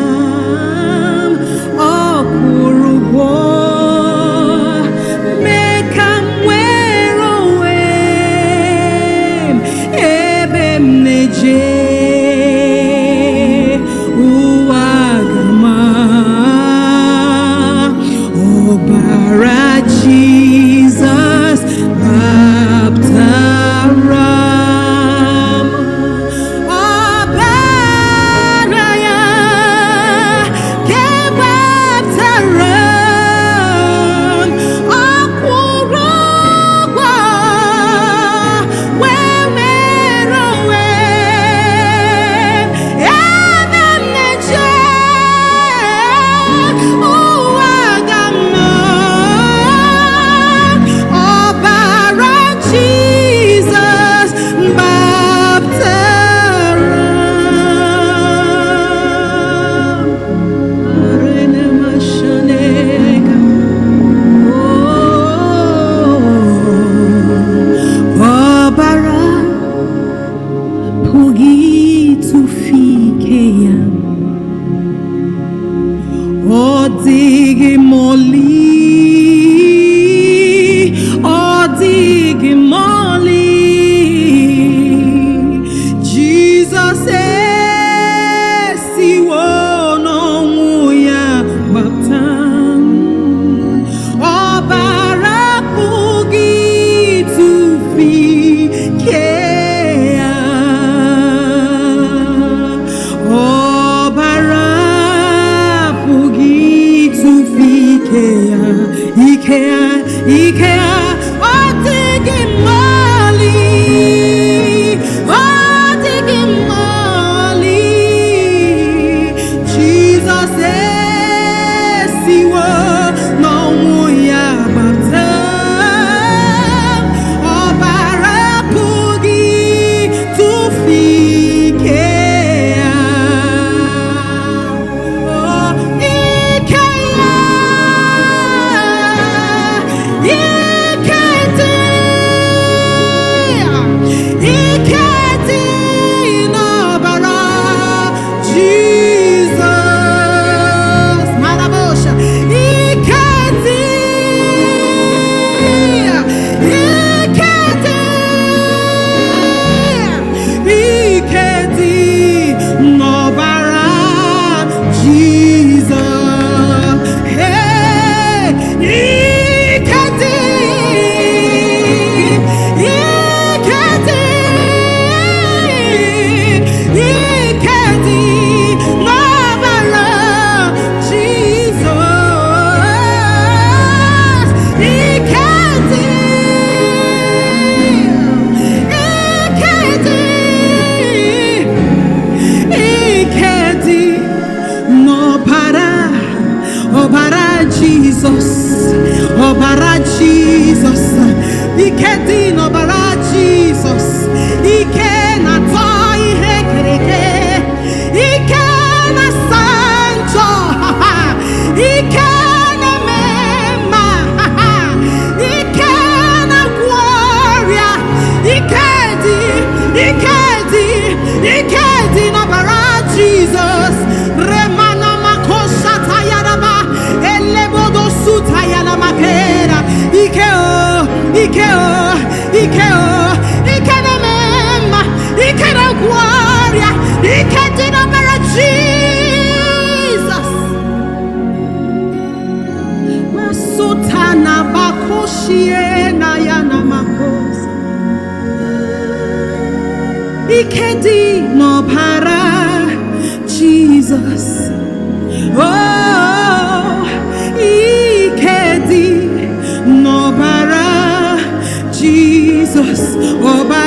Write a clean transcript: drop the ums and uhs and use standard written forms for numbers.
baptaram okurugwo mekam wero em ebem neje uagama obara Jesus baptaram obaraya ke baptaram okurugwa wemerowe ebem neje uagama obara Jesus baptaram arene mashaneka obara pugitufikeya odigimoli Jesus esiwo n'ọnwụ baptam ọbara pụghị ịtụfike ya ọbara pụghị ịtụfike ya ike ya ọ dịghị mali Jesus esiwo n'ọnwụ ya baptam ọbara pụghị ịtụfike ya ike ya ike dị n'ọbara Jesus marabosha ike dị n'ọbara Jesus hey ike dị n'ọbara Jesus ike dị n'ọbara Jesus ọbara Jesus ike dị n'ọbara Jesus ike na-atọ ihe kere eke ike na-asa njọ ike na-eme mma ike na-agwọ ọrịa ike dị n'ọbara Jesus remana makosha tayaraba elebodo sutayala makera ike na-eme mma ike na-agwọ ọrịa ike dị n'ọbara Jesus masutana bakoshie na ya na makosa ike dị n'ọbara Jesus oh ike dị n'ọbara Jesus ọbara